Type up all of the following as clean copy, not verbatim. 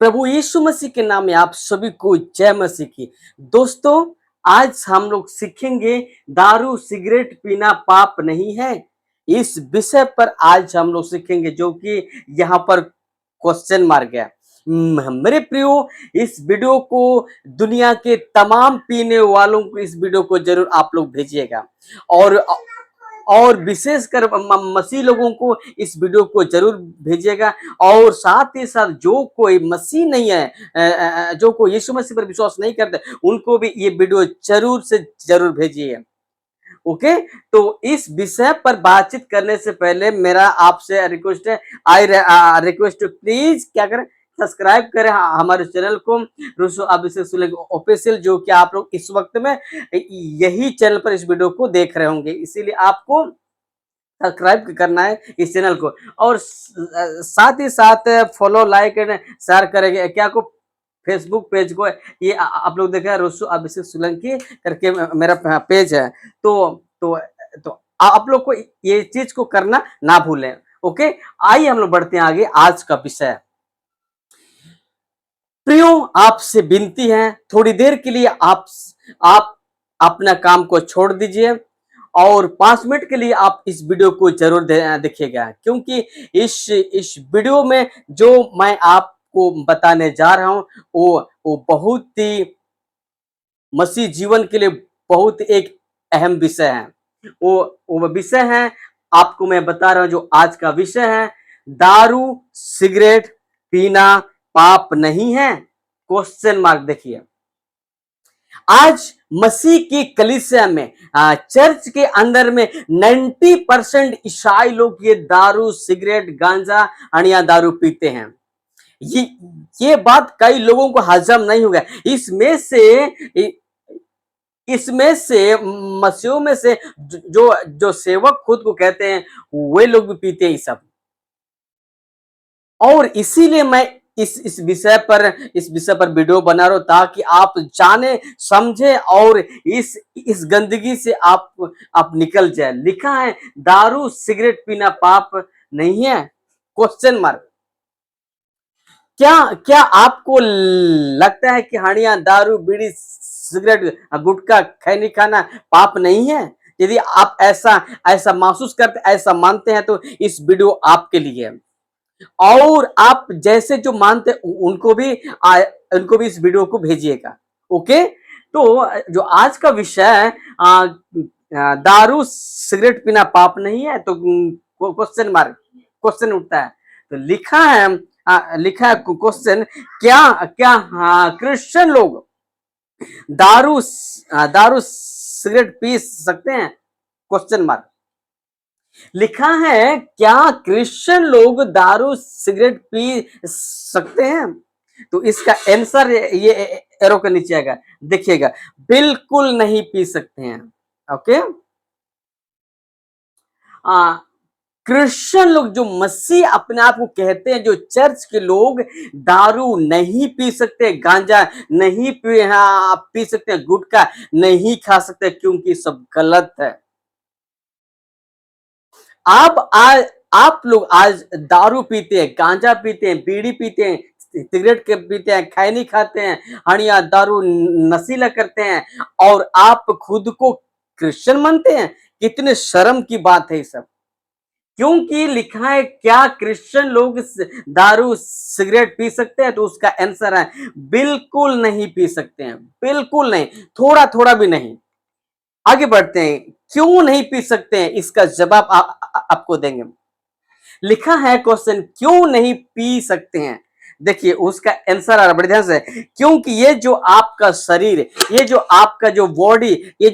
प्रभु यीशु मसीह के नाम में आप सभी को जय मसीह की। दोस्तों, आज हम लोग सीखेंगे दारू सिगरेट पीना पाप नहीं है। इस विषय पर आज हम लोग सीखेंगे, जो कि यहाँ पर क्वेश्चन मार्क है। मेरे प्रियो, इस वीडियो को दुनिया के तमाम पीने वालों को इस वीडियो को जरूर आप लोग भेजिएगा और विशेषकर मसीह लोगों को इस वीडियो को जरूर भेजिएगा। और साथ ही साथ जो कोई मसीह नहीं है, जो कोई यीशु मसीह पर विश्वास नहीं करते, उनको भी ये वीडियो जरूर से जरूर भेजिए। ओके, तो इस विषय पर बातचीत करने से पहले मेरा आपसे रिक्वेस्ट है, आई रिक्वेस्ट प्लीज क्या करें, सब्सक्राइब करें हमारे चैनल को रूसो अभिषेक सुलेग ऑफिशियल, जो कि आप लोग इस वक्त में यही चैनल पर इस वीडियो को देख रहे होंगे, इसीलिए आपको सब्सक्राइब करना है इस चैनल को। और साथ ही साथ फॉलो लाइक एंड शेयर करेंगे क्या को फेसबुक पेज को, ये आप लोग देखें रूसो अभिषेक सोलंकी करके मेरा पेज है। तो आप लोग को ये चीज को करना ना भूलें। ओके, आइए हम लोग बढ़ते हैं आगे। आज का विषय, प्रियो आपसे विनती है, थोड़ी देर के लिए आप अपना काम को छोड़ दीजिए और 5 मिनट के लिए आप इस वीडियो को जरूर देखिएगा, क्योंकि इस वीडियो में जो मैं आपको बताने जा रहा हूं वो बहुत ही मसीह जीवन के लिए बहुत एक अहम विषय है। वो विषय है, आपको मैं बता रहा हूं, जो आज का विषय है, दारू सिगरेट पीना पाप नहीं है? Question mark. देखिए, आज मसीह की कलीसिया में चर्च के अंदर में 90% ईसाई लोग ये दारू सिगरेट गांजा अनिया दारू पीते हैं। ये बात कई लोगों को हजम नहीं होगा। इसमें से मसीहों में से जो सेवक खुद को कहते हैं, वे लोग भी पीते हैं सब। और इसीलिए मैं इस विषय पर वीडियो बना रहा हूं, ताकि आप जाने समझे और इस गंदगी से आप निकल जाए। लिखा है, दारू सिगरेट पीना पाप नहीं है? Question mark. क्या आपको लगता है कि हानिया दारू बीड़ी सिगरेट गुटखा खैनी खाना पाप नहीं है? यदि आप ऐसा महसूस करते, ऐसा मानते हैं, तो इस वीडियो आपके लिए है। और आप जैसे जो मानते उनको भी इस वीडियो को भेजिएगा। ओके, तो जो आज का विषय है, दारू सिगरेट पीना पाप नहीं है, तो क्वेश्चन मार्क, क्वेश्चन उठता है। तो लिखा है क्वेश्चन, क्या क्या क्रिश्चियन लोग दारू सिगरेट पी सकते हैं? Question mark. लिखा है, क्या क्रिश्चियन लोग दारू सिगरेट पी सकते हैं? तो इसका आंसर ये एरो के नीचे आएगा, देखिएगा, बिल्कुल नहीं पी सकते हैं। ओके, क्रिश्चियन लोग, जो मसीह अपने आप को कहते हैं, जो चर्च के लोग दारू नहीं पी सकते, गांजा नहीं पी सकते, गुटखा नहीं खा सकते, क्योंकि सब गलत है। आप लोग आज दारू पीते हैं, गांजा पीते हैं, बीड़ी पीते हैं, सिगरेट के पीते हैं, खैनी खाते हैं, हणिया दारू नशीला करते हैं, और आप खुद को क्रिश्चियन मानते हैं? कितने शर्म की बात है ये सब। क्योंकि लिखा है, क्या क्रिश्चियन लोग दारू सिगरेट पी सकते हैं? तो उसका आंसर है, बिल्कुल नहीं पी सकते हैं, बिल्कुल नहीं, थोड़ा थोड़ा भी नहीं। आगे बढ़ते हैं, क्यों नहीं पी सकते हैं, इसका जवाब आपको देंगे। लिखा है क्वेश्चन, क्यों नहीं पी सकते हैं? देखिए, उसका आंसर आ रहा, बड़े ध्यान से। क्योंकि ये जो आपका शरीर, ये जो आपका जो बॉडी, ये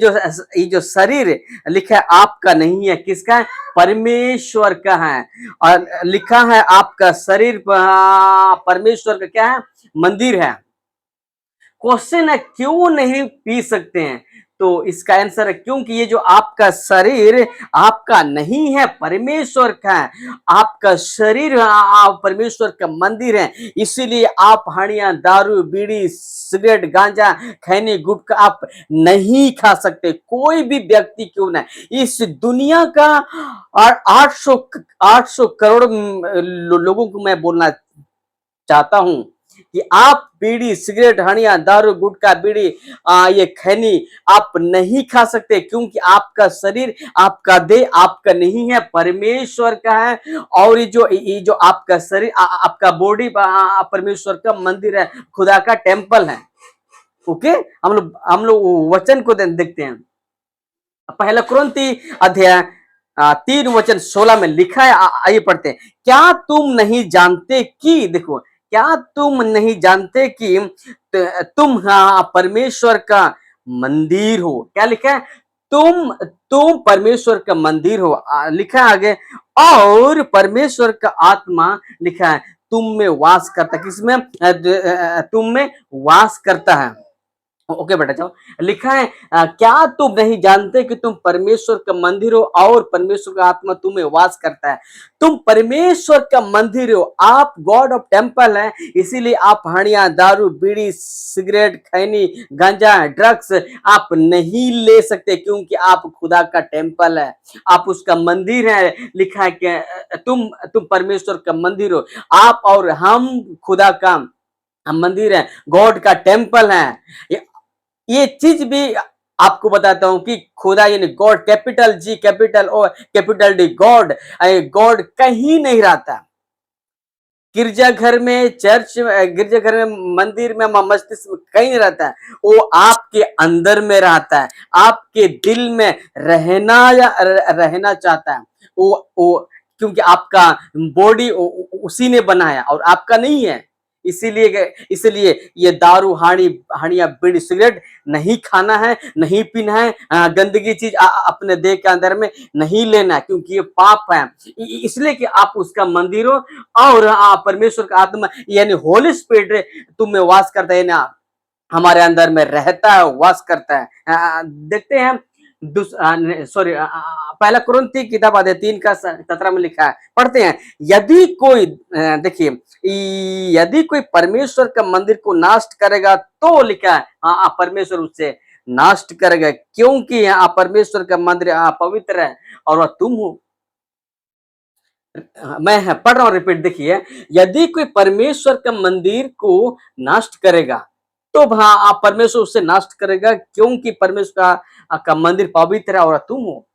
जो शरीर लिखा है आपका नहीं है, किसका है? परमेश्वर का है। और लिखा है, आपका शरीर परमेश्वर का क्या है? मंदिर है। क्वेश्चन है, क्यों नहीं पी सकते हैं? तो इसका आंसर है, क्योंकि ये जो आपका शरीर आपका नहीं है, परमेश्वर का है। आपका शरीर परमेश्वर का मंदिर है, इसीलिए आप हणिया दारू बीड़ी सिगरेट गांजा खैनी गुटखा आप नहीं खा सकते। कोई भी व्यक्ति क्यों ना, इस दुनिया का 800 करोड़ लोगों को मैं बोलना चाहता हूं, कि आप बीड़ी सिगरेट हणिया दारू गुटखा बीड़ी ये खैनी आप नहीं खा सकते, क्योंकि आपका शरीर आपका देह आपका नहीं है, परमेश्वर का है। और ये जो आपका शरीर आपका बॉडी परमेश्वर का मंदिर है, खुदा का टेम्पल है। ओके, हम लोग वचन को देखते हैं। पहला कुरिन्ती अध्याय 3 वचन 16 में लिखा है, आइए पढ़ते हैं। क्या तुम नहीं जानते कि, देखो, क्या तुम नहीं जानते कि तुम परमेश्वर का मंदिर हो? क्या लिखा है? तुम परमेश्वर का मंदिर हो, लिखा है आगे। और परमेश्वर का आत्मा, लिखा है, तुम में वास करता है। किसमें? तुम में वास करता है। ओके बेटा, जाओ। लिखा है क्या तुम नहीं जानते कि तुम परमेश्वर का मंदिर हो और परमेश्वर का आत्मा तुम्हें वास करता है? तुम परमेश्वर का मंदिर हो, आप गॉड ऑफ टेम्पल है। इसीलिए आप हणिया दारू बीड़ी सिगरेट खैनी गांजा ड्रग्स आप नहीं ले सकते, क्योंकि आप खुदा का टेम्पल है, आप उसका मंदिर है। लिखा है कि तुम परमेश्वर का मंदिर हो, आप और हम खुदा का हम मंदिर है, गॉड का टेम्पल है। ये चीज भी आपको बताता हूं कि खुदा यानी God, capital G capital O capital D, God, God कहीं नहीं रहता। गिरजाघर में, चर्च में, गिरजाघर में, मंदिर में, मस्जिद में कहीं नहीं रहता है। वो आपके अंदर में रहता है, आपके दिल में रहना चाहता है। वो क्योंकि आपका बॉडी उसी ने बनाया और आपका नहीं है। इसीलिए ये दारू हानिया बीड़ी सिगरेट नहीं खाना है, नहीं पीना है, गंदगी चीज अपने देह के अंदर में नहीं लेना है, क्योंकि ये पाप है। इसलिए कि आप उसका मंदिर हो और परमेश्वर का आत्मा यानी होली स्पिरिट तुम में वास करता है ना, हमारे अंदर में रहता है, वास करता है। देखते हैं सॉरी, पहला कुरिन्ती किताब अध्याय 3 का 17 में लिखा है, पढ़ते हैं। यदि कोई देखिए, यदि कोई परमेश्वर का मंदिर को नाश करेगा तो, लिखा है, परमेश्वर उससे नाश करेगा, क्योंकि परमेश्वर का मंदिर पवित्र है और वह तुम हो। मैं पढ़ रहा हूं, रिपीट, देखिए। यदि कोई परमेश्वर का मंदिर को नष्ट करेगा तो आप परमेश्वर उससे नष्ट करेगा, क्योंकि परमेश्वर का मंदिर पवित्र है और तुम हो।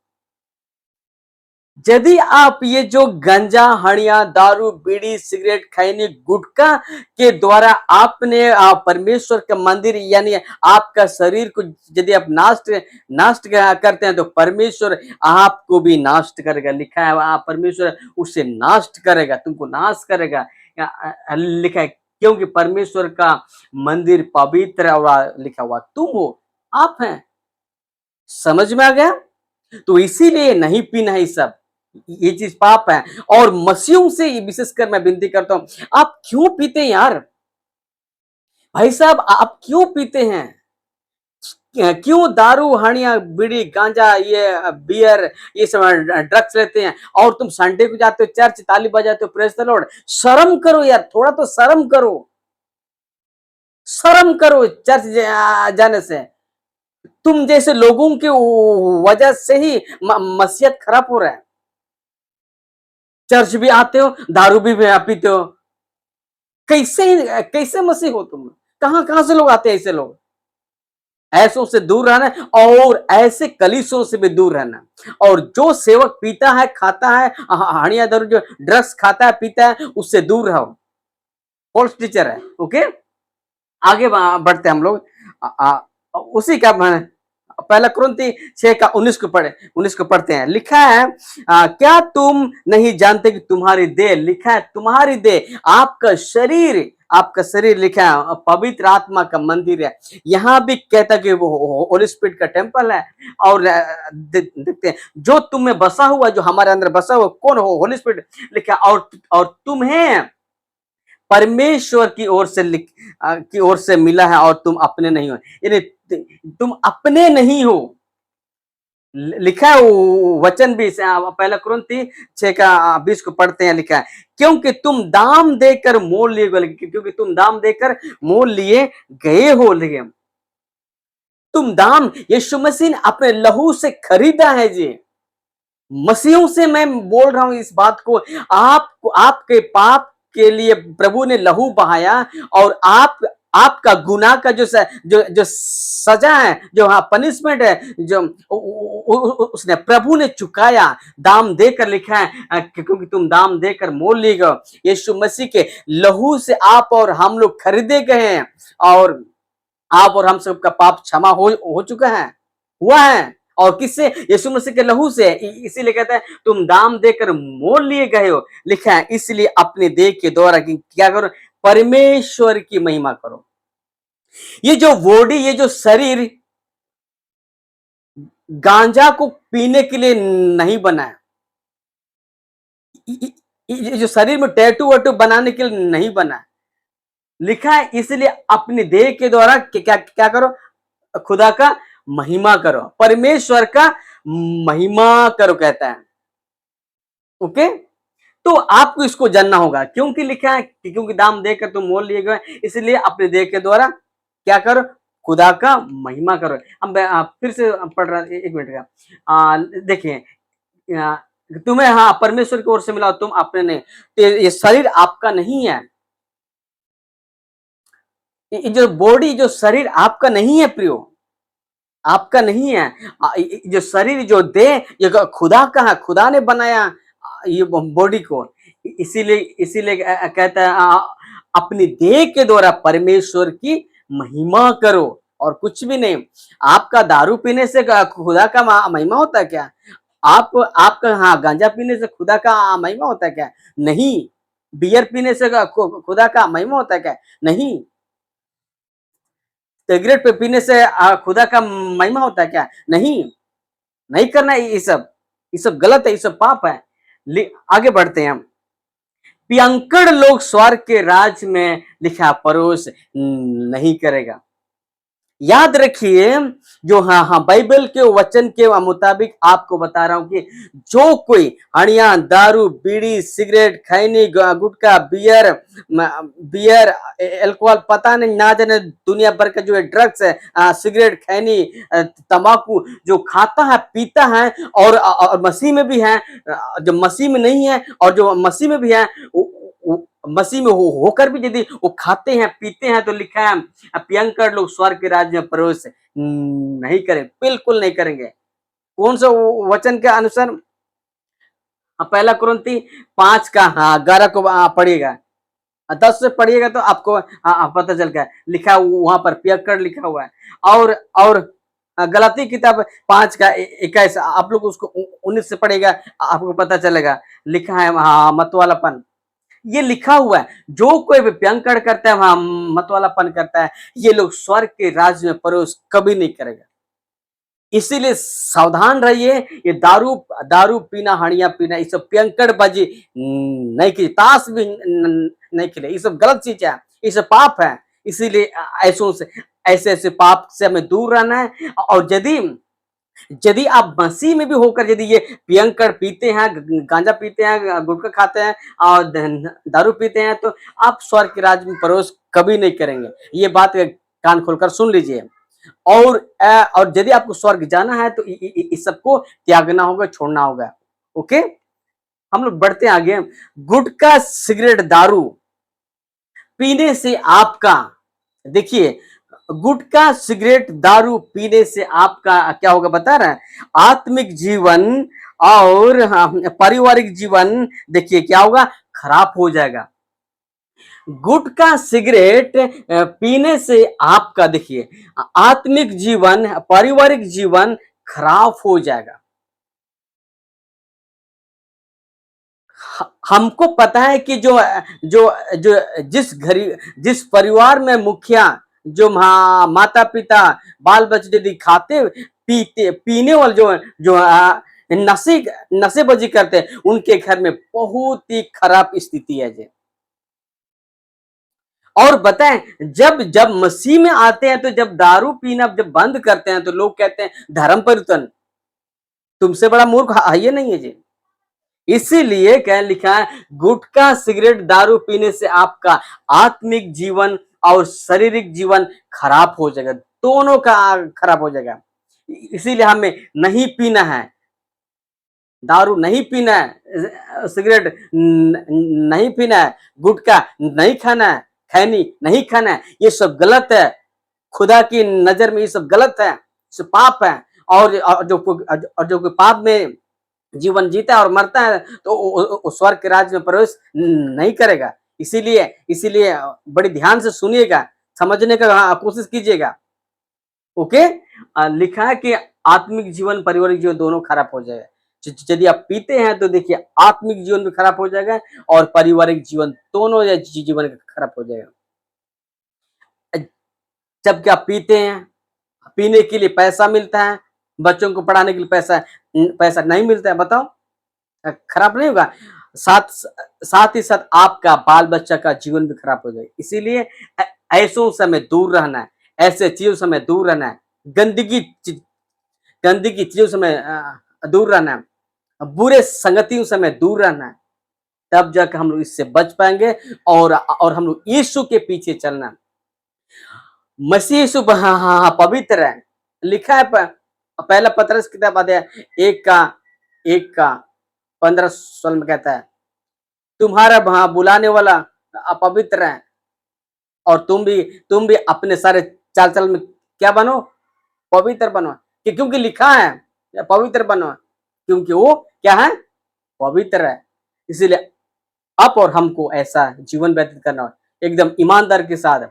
यदि आप ये जो गंजा हणिया दारू बीड़ी सिगरेट खैनी गुटखा के द्वारा आपने परमेश्वर का मंदिर यानी आपका शरीर को यदि आप नष्ट करते हैं, तो परमेश्वर आपको भी नष्ट करेगा। लिखा है आप परमेश्वर उससे नष्ट करेगा, तुमको नाश करेगा। लिखा है क्योंकि परमेश्वर का मंदिर पवित्र और लिखा हुआ तुम हो, आप हैं। समझ में आ गया? तो इसीलिए नहीं पीना है सब, ये चीज पाप है। और मसीहों से विशेषकर मैं विनती करता हूं, आप क्यों पीते हैं यार? भाई साहब, आप क्यों पीते हैं? क्यों दारू हणिया बीड़ी गांजा ये बियर ये सब ड्रग्स लेते हैं? और तुम संडे को जाते हो चर्च, ताली बजाते हो, प्रेज द लॉर्ड। शर्म करो यार, थोड़ा तो शर्म करो, शर्म करो चर्च जाने से। तुम जैसे लोगों की वजह से ही मसीहत खराब हो रहा है। चर्च भी आते हो, दारू भी पीते हो, कैसे कैसे मसीह हो तुम? कहां कहां से लोग आते हैं? ऐसे लोग, ऐसों से दूर रहना और ऐसे कलीसियों से भी दूर रहना। और जो सेवक पीता है खाता है हणिया दारू जो ड्रग्स खाता है पीता है, उससे दूर रहो, फॉल्स टीचर है। ओके, आगे बढ़ते हम लोग। उसी का पहला कुरिन्ती 6 का 19 को पढ़ते हैं। लिखा है क्या तुम नहीं जानते कि तुम्हारी देह, लिखा है तुम्हारी देह, आपका शरीर लिखा है पवित्र आत्मा का मंदिर है। यहाँ भी कहता कि वो होली स्पिरिट का टेम्पल है। और देखते हैं जो तुम में बसा हुआ, जो हमारे अंदर बसा हुआ कौन हो? होली स्पिरिट। लिखा और तुम्हें परमेश्वर की ओर से मिला है और तुम अपने नहीं हो, यानी तुम अपने नहीं हो। लिखा है वचन भी, पहला कुरिन्ती 6 का 20 को पढ़ते हैं। लिखा है क्योंकि तुम दाम देकर मोल लिए गए, क्योंकि तुम दाम देकर मोल लिए गए हो। लिए तुम दाम यीशु मसीह ने अपने लहू से खरीदा है जी। मसीहों से मैं बोल रहा हूं इस बात को, आपको आपके पाप आपके लिए प्रभु ने लहू बहाया और आपका गुनाह का जो सजा है, जो हाँ पनिशमेंट है, जो उसने प्रभु ने चुकाया, दाम देकर लिखा है क्योंकि तुम दाम देकर मोल लिए गए। यीशु मसीह के लहू से आप और हम लोग खरीदे गए हैं और आप और हम सबका पाप क्षमा हो चुका है, हुआ है। और किससे? यीशु मसीह के लहू से। इसीलिए कहता है तुम दाम देकर मोल लिए गए हो, लिखा है। इसलिए अपने देह के द्वारा क्या करो? परमेश्वर की महिमा करो। ये जो बॉडी, ये जो शरीर गांजा को पीने के लिए नहीं बना है। ये जो शरीर में टैटू वैटू बनाने के लिए नहीं बना है। लिखा है इसलिए अपने देह के द्वारा क्या क्या करो? खुदा का महिमा करो, परमेश्वर का महिमा करो कहता है। ओके, तो आपको इसको जानना होगा क्योंकि लिखा है क्योंकि दाम देकर तुम मोल लिए गए, इसलिए अपने देह के द्वारा क्या करो? खुदा का महिमा करो। हम फिर से पढ़ रहा, एक मिनट का देखिए, तुम्हें हाँ परमेश्वर की ओर से मिला, तुम अपने नहीं। तो ये शरीर आपका नहीं है, ये जो बॉडी, जो शरीर आपका नहीं है प्रियो, आपका नहीं है। जो शरीर, जो देह, ये खुदा का है, खुदा ने बनाया ये बॉडी को। इसीलिए कहता है अपनी देह के द्वारा परमेश्वर की महिमा करो और कुछ भी नहीं। आपका दारू पीने से खुदा का महिमा होता है क्या? आपका हाँ गांजा पीने से खुदा का महिमा होता है क्या? नहीं। बियर पीने से खुदा का महिमा होता है क्या? नहीं। सिगरेट पे पीने से खुदा का महिमा होता है क्या? नहीं। नहीं करना ये सब गलत है, ये सब पाप है। आगे बढ़ते हैं हम। पियंकड़ लोग स्वर्ग के राज में लिखा परोस नहीं करेगा। याद रखिए, जो हाँ बाइबल के वचन के मुताबिक आपको बता रहा हूं कि जो कोई हड़िया, दारू, बीड़ी, सिगरेट, खैनी, गुटखा, बियर, अल्कोहल, पता नहीं ना जाने दुनिया भर का जो है ड्रग्स है, सिगरेट, खैनी, तंबाकू जो खाता है, पीता है और मसीह में भी है, जो मसीह में नहीं है और जो मसीह में भी है, मसीह में होकर भी यदि वो खाते हैं, पीते हैं, तो लिखा है पियंकड़ लोग स्वर्ग के राज्य में प्रवेश नहीं करें, बिल्कुल नहीं करेंगे। कौन सा वचन के अनुसार? पहला कुरिन्थी 5 का 11 को पढ़िएगा, 10 से पढ़िएगा तो आपको पता चल गया। लिखा है वहां पर पियंकड़ लिखा हुआ है। और गलाती किताब 5 का 21 आप लोग उसको 19 से पढ़ेगा, आपको पता चलेगा। लिखा है मतवालापन, ये लिखा हुआ है। जो कोई भी पियंकड़ करता है, वहां मतवालापन करता है, ये लोग स्वर्ग के राज्य में प्रवेश कभी नहीं करेगा। इसीलिए सावधान रहिए। ये दारू दारू पीना, हड़िया पीना, ये सब पियंकड़बाजी नहीं कीजिए, ताश भी नहीं खेले, ये सब गलत चीज है, ये सब पाप है। इसीलिए ऐसे ऐसे पाप से हमें दूर रहना है। और यदि आप मसीह में भी होकर यदि ये पियंकड़ पीते हैं, गांजा पीते हैं, गुटखा खाते हैं और दारू पीते हैं, तो आप स्वर्ग के राज्य में प्रवेश कभी नहीं करेंगे। ये बात कान खोलकर सुन लीजिए। और यदि आपको स्वर्ग जाना है तो इस सबको त्यागना होगा, छोड़ना होगा। ओके, हम लोग बढ़ते हैं आगे। गुटखा, सिगरेट, दारू पीने से आपका, देखिए, गुटखा, सिगरेट, दारू पीने से आपका क्या होगा बता रहे हैं? आत्मिक जीवन और पारिवारिक जीवन, देखिए क्या होगा? खराब हो जाएगा। गुटखा, सिगरेट पीने से आपका, देखिए, आत्मिक जीवन, पारिवारिक जीवन खराब हो जाएगा। हमको पता है कि जो जो जो जिस परिवार में मुखिया, जो माता पिता, बाल बच्चे यदि खाते पीते पीने वाले जो नशे नशेबाजी करते हैं, उनके घर में बहुत ही खराब स्थिति है जी। और बताएं, जब जब मसीह में आते हैं, तो जब दारू पीना जब बंद करते हैं, तो लोग कहते हैं धर्म परिवर्तन। तुमसे बड़ा मूर्ख ये नहीं है जी। इसीलिए क्या लिखा है? गुटखा, सिगरेट, दारू पीने से आपका आत्मिक जीवन और शारीरिक जीवन खराब हो जाएगा, दोनों का खराब हो जाएगा। इसीलिए हमें नहीं पीना है। दारू नहीं पीना है, सिगरेट नहीं पीना है, गुटखा नहीं खाना है, खैनी नहीं खाना है, ये सब गलत है। खुदा की नजर में ये सब गलत है, सब पाप है। और जो कोई पाप में जीवन जीता है और मरता है तो वो स्वर्ग के राज्य में प्रवेश नहीं करेगा। इसीलिए इसीलिए बड़ी ध्यान से सुनिएगा, समझने का कोशिश कीजिएगा। ओके, लिखा है कि आत्मिक जीवन पारिवारिक जीवन दोनों खराब हो जाएगा। यदि आप पीते हैं तो देखिए आत्मिक जीवन भी खराब हो जाएगा और पारिवारिक जीवन दोनों जीवन खराब हो जाएगा। जब क्या पीते हैं, पीने के लिए पैसा मिलता है, बच्चों को पढ़ाने के लिए पैसा नहीं मिलता है, बताओ खराब नहीं होगा। साथ साथ ही साथ आपका बाल बच्चा का जीवन भी खराब हो जाएगा। इसीलिए ऐसों समय दूर रहना है, ऐसे चीजों समय दूर रहना है, गंदगी चीजों समय दूर रहना है, बुरे संगतियों समय दूर रहना है। तब जाकर हम लोग इससे बच पाएंगे और हम लोग यीशु के पीछे चलना। मसीह यीशु पवित्र है। लिखा है पहला पतरस किताब अध्याय 1:15-16 में कहता है, तुम्हारा बुलाने वाला अपवित्र है और तुम भी अपने सारे चाल चल में क्या बनो, पवित्र बनो। क्योंकि लिखा है पवित्र बनो, क्योंकि वो क्या है, पवित्र है। इसीलिए आप और हमको ऐसा जीवन व्यतीत करना है, एकदम ईमानदार के साथ,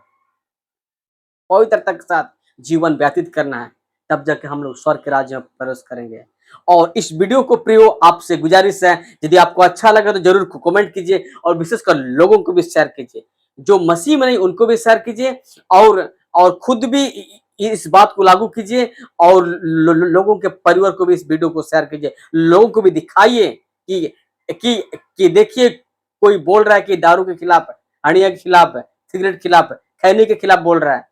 पवित्रता के साथ जीवन व्यतीत करना है। तब जाके हम लोग स्वर्ग के राज्य में प्रवेश करेंगे। और इस वीडियो को प्रियो आपसे गुजारिश है, यदि आपको अच्छा लगा तो जरूर कमेंट कीजिए और विशेषकर लोगों को भी शेयर कीजिए। जो मसीह में नहीं उनको भी शेयर कीजिए और खुद भी इस बात को लागू कीजिए और लोगों के परिवार को भी इस वीडियो को शेयर कीजिए। लोगों को भी दिखाइए कि देखिए कोई बोल रहा है कि दारू के खिलाफ है, हड़िया के खिलाफ है, सिगरेट के खिलाफ है, खैनी के खिलाफ बोल रहा है।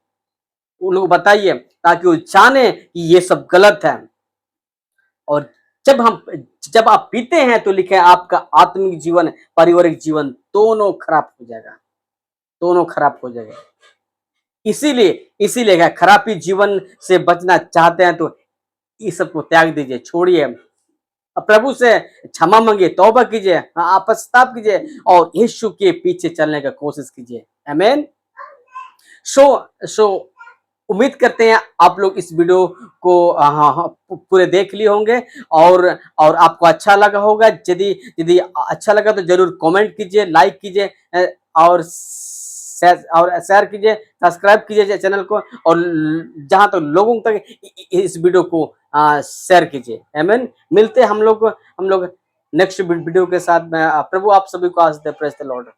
उन लोग बताइए ताकि वो जाने कि ये सब गलत है। और जब आप पीते हैं तो लिखे आपका आत्मिक जीवन पारिवारिक जीवन दोनों खराब हो जाएगा, दोनों खराब हो जाएगा। इसीलिए खराबी जीवन से बचना चाहते हैं तो इस सब को त्याग दीजिए, छोड़िए, प्रभु से क्षमा मांगिए, तौबा कीजिए, पश्चाताप कीजिए और यीशु के पीछे चलने का कोशिश कीजिए। आमीन। सो उम्मीद करते हैं आप लोग इस वीडियो को पूरे देख लिए होंगे और आपको अच्छा लगा होगा। यदि अच्छा लगा तो जरूर कमेंट कीजिए, लाइक कीजिए और शेयर कीजिए, सब्सक्राइब कीजिए चैनल को और जहां तक लोगों तक इस वीडियो को शेयर कीजिए। आमीन। मिलते हैं हम लोग नेक्स्ट वीडियो के साथ में। प्रभु आप सभी को आशीष दे। Praise the Lord.